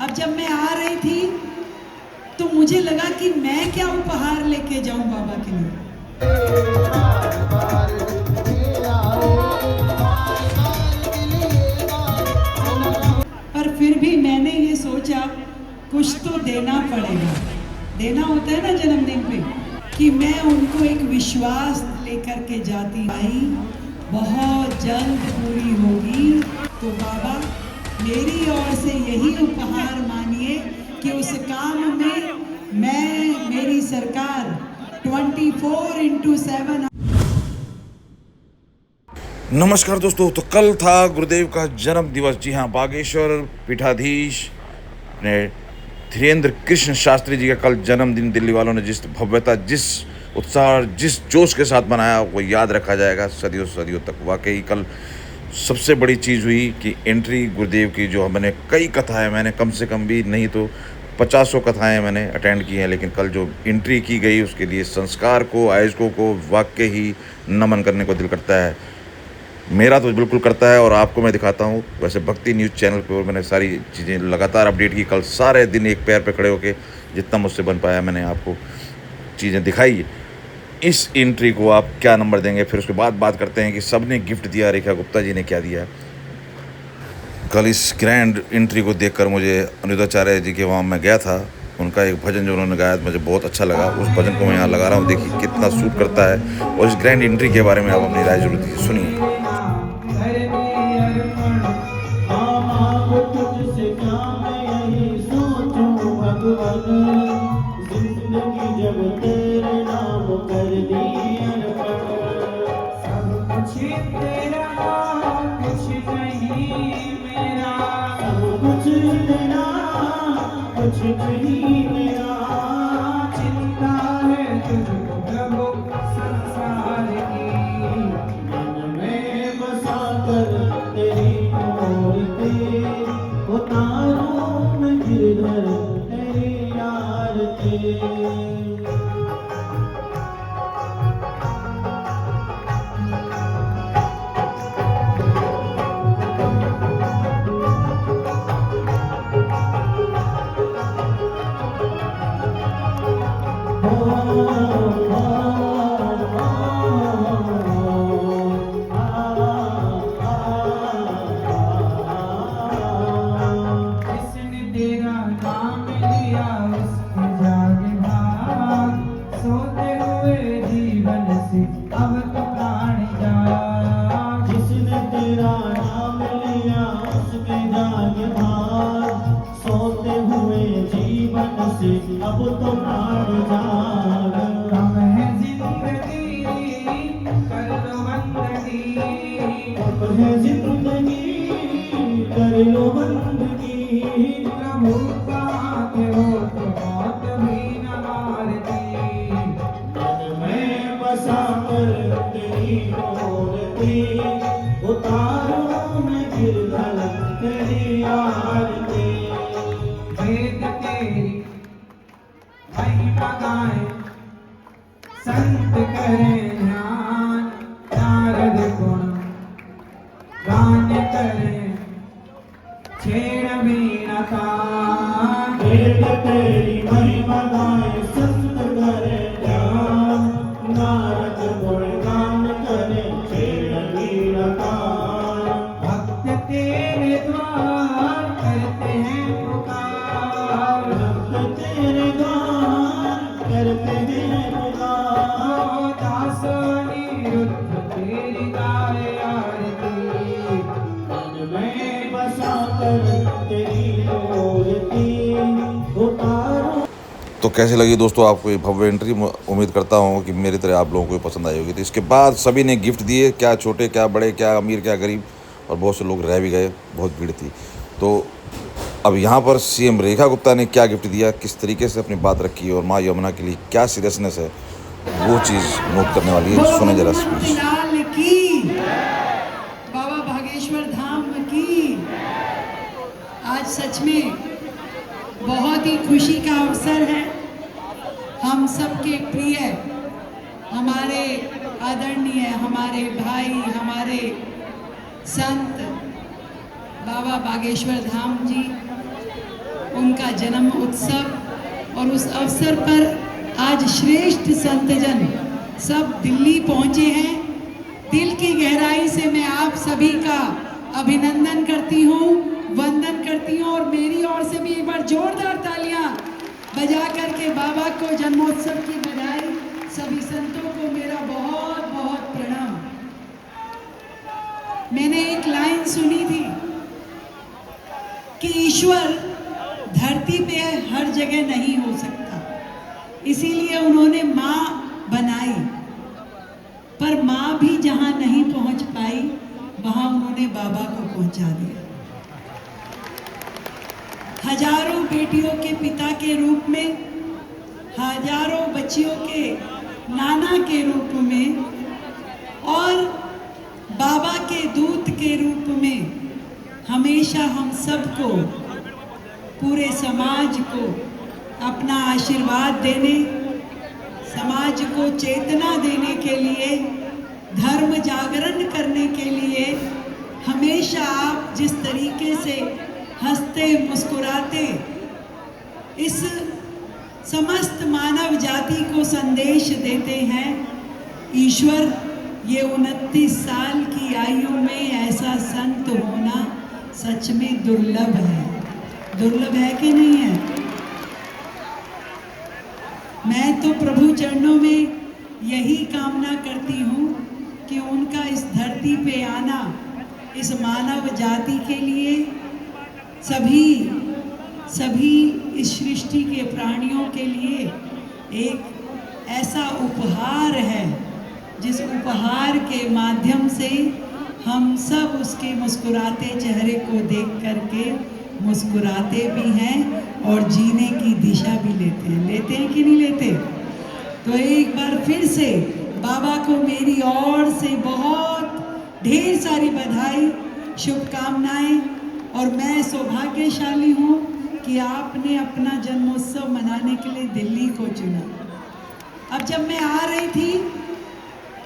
अब जब मैं आ रही थी तो मुझे लगा कि मैं क्या उपहार लेके जाऊं बाबा के लिए। पर फिर भी मैंने ये सोचा कुछ तो देना पड़ेगा। देना होता है ना जन्मदिन पे, कि मैं उनको एक विश्वास लेकर के जाती आई बहुत जल्द पूरी होगी। तो बाबा मेरी ओर से यही उपहार मानिए कि उस काम में मैं, मेरी सरकार 24/7। नमस्कार दोस्तों। तो कल था गुरुदेव का जन्म दिवस। जी हाँ, बागेश्वर पीठाधीश ने धीरेन्द्र कृष्ण शास्त्री जी का कल जन्मदिन दिल्ली वालों ने जिस भव्यता, जिस उत्साह, जिस जोश के साथ मनाया वो याद रखा जाएगा सदियों सदियों तक। वाकई कल सबसे बड़ी चीज़ हुई कि एंट्री गुरुदेव की, जो मैंने कई कथाएं, मैंने कम से कम भी नहीं तो 50 कथाएं मैंने अटेंड की हैं, लेकिन कल जो एंट्री की गई उसके लिए संस्कार को, आयोजकों को वाकई ही नमन करने को दिल करता है। मेरा तो बिल्कुल करता है। और आपको मैं दिखाता हूँ, वैसे भक्ति न्यूज़ चैनल पर मैंने सारी चीज़ें लगातार अपडेट की। कल सारे दिन एक पैर पे खड़े होके जितना मुझसे बन पाया मैंने आपको चीज़ें दिखाई। इस एंट्री को आप क्या नंबर देंगे? फिर उसके बाद बात करते हैं कि सबने गिफ्ट दिया, रेखा गुप्ता जी ने क्या दिया। कल इस ग्रैंड एंट्री को देखकर मुझे अनिरुद्धाचार्य जी के वहाँ मैं गया था, उनका एक भजन जो उन्होंने गाया मुझे बहुत अच्छा लगा। उस भजन को मैं यहाँ लगा रहा हूँ, देखिए कितना सूट करता है। और इस ग्रैंड एंट्री के बारे में आप अपनी राय जरूर दीजिए, सुनिए। कुछ नहीं मेरा, चिंता है तुझको प्रभु संसार की। मन में बसा कर तेरी मूर्ति, उतारूं मैं गिरधर तेरी आरती। अब तो प्राण जाग, हम है जिंदगी कर लो बंदगी, अब है जिंदगी कर लो बंदगी। प्रभु पाके हो तो मौत भी न मारती, मन में बसा कर तेरी मूर्ति, उतारूं मैं गिरधर तेरी आरती। वेद तेरी महिमा गाएं, संत करें ध्यान, नारद गुण गान करें, छेड़ वीणा तान। वेद तेरी महिमा गाएं, संत करें ध्यान, नारद गुण गान करें, छेड़ वीणा तान। भक्त तेरे द्वार करते हैं पुकार, भक्त तेरे द्वार करते हैं पुकार। दास अनिरुद्ध तेरी गाए आरती, मन में बसा कर तेरी मूर्ति, उतारूं। तो कैसी लगी दोस्तों आपको ये भव्य एंट्री? उम्मीद करता हूँ कि मेरी तरह आप लोगों को पसंद आई होगी। तो इसके बाद सभी ने गिफ्ट दिए, क्या छोटे क्या बड़े, क्या अमीर क्या गरीब, और बहुत से लोग रह भी गए, बहुत भीड़ थी। तो अब यहाँ पर सीएम रेखा गुप्ता ने क्या गिफ्ट दिया, किस तरीके से अपनी बात रखी और माँ यमुना के लिए क्या सीरियसनेस है, वो चीज़ नोट करने वाली है। सुने जरा स्पीच। की बाबा बागेश्वर धाम की आज सच में बहुत ही खुशी का अवसर है। हम सबके प्रिय, हमारे आदरणीय, हमारे भाई, हमारे संत बाबा बागेश्वर धाम जी, उनका जन्म उत्सव, और उस अवसर पर आज श्रेष्ठ संतजन सब दिल्ली पहुंचे हैं। दिल की गहराई से मैं आप सभी का अभिनंदन करती हूँ, वंदन करती हूँ, और मेरी ओर से भी एक बार जोरदार तालियां बजा करके बाबा को जन्मोत्सव की बधाई। सभी संतों को मेरा बहुत बहुत प्रणाम। मैंने एक लाइन सुनी थी कि ईश्वर धरती पे हर जगह नहीं हो सकता, इसीलिए उन्होंने माँ बनाई, पर माँ भी जहाँ नहीं पहुँच पाई वहाँ उन्होंने बाबा को पहुँचा दिया। हजारों बेटियों के पिता के रूप में, हजारों बच्चियों के नाना के रूप में, और बाबा के दूत के रूप में हमेशा हम सबको, पूरे समाज को अपना आशीर्वाद देने, समाज को चेतना देने के लिए, धर्म जागरण करने के लिए हमेशा आप जिस तरीके से हंसते मुस्कुराते इस समस्त मानव जाति को संदेश देते हैं। ईश्वर, ये 29 साल की आयु में ऐसा संत होना सच में दुर्लभ है। दुर्लभ है कि नहीं है? मैं तो प्रभु चरणों में यही कामना करती हूँ कि उनका इस धरती पे आना इस मानव जाति के लिए, सभी इस सृष्टि के प्राणियों के लिए एक ऐसा उपहार है जिस उपहार के माध्यम से हम सब उसके मुस्कुराते चेहरे को देख करके मुस्कुराते भी हैं और जीने की दिशा भी लेते हैं कि नहीं लेते? तो एक बार फिर से बाबा को मेरी ओर से बहुत ढेर सारी बधाई, शुभकामनाएं, और मैं सौभाग्यशाली हूँ कि आपने अपना जन्मोत्सव मनाने के लिए दिल्ली को चुना। अब जब मैं आ रही थी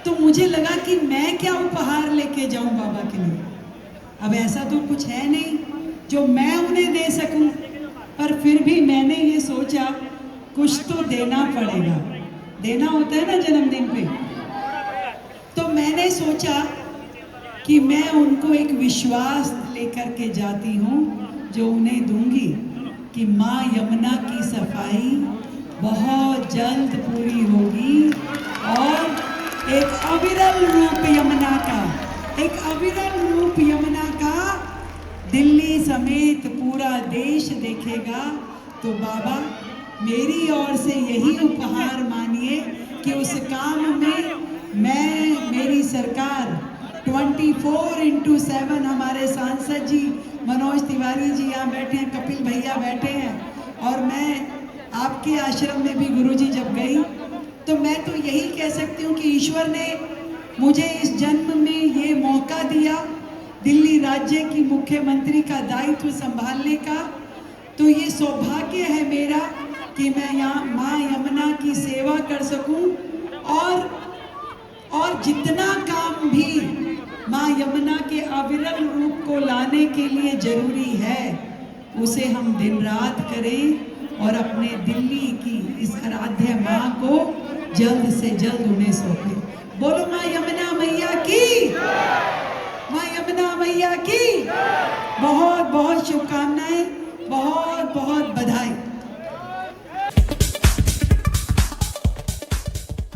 तो मुझे लगा कि मैं क्या उपहार लेके जाऊं बाबा के लिए। अब ऐसा तो कुछ है नहीं जो मैं उन्हें दे सकूं, पर फिर भी मैंने ये सोचा कुछ तो देना पड़ेगा। देना होता है ना जन्मदिन पे। तो मैंने सोचा कि मैं उनको एक विश्वास लेकर के जाती हूँ जो उन्हें दूंगी कि माँ यमुना की सफाई बहुत जल्द पूरी होगी और एक अविरल रूप यमुना का, एक अविरल रूप यमुना का दिल्ली समेत पूरा देश देखेगा। तो बाबा, मेरी ओर से यही उपहार मानिए कि उस काम में मैं, मेरी सरकार 24/7, हमारे सांसद जी मनोज तिवारी जी यहाँ बैठे हैं, कपिल भैया बैठे हैं, और मैं आपके आश्रम में भी गुरुजी जब गई तो मैं तो यही कह सकती हूँ कि ईश्वर ने मुझे इस जन्म में ये मौका दिया दिल्ली राज्य की मुख्यमंत्री का दायित्व संभालने का। तो ये सौभाग्य है मेरा कि मैं यहाँ माँ यमुना की सेवा कर सकूं, और जितना काम भी माँ यमुना के अविरल रूप को लाने के लिए जरूरी है उसे हम दिन रात करें और अपने दिल्ली की इस आराध्य माँ को जल्द से जल्द उन्हें सौंपें। बोलो माँ यमुना मैया की, माँ यमुना मैया की बहुत बहुत शुभकामनाएं, बहुत बहुत बधाई।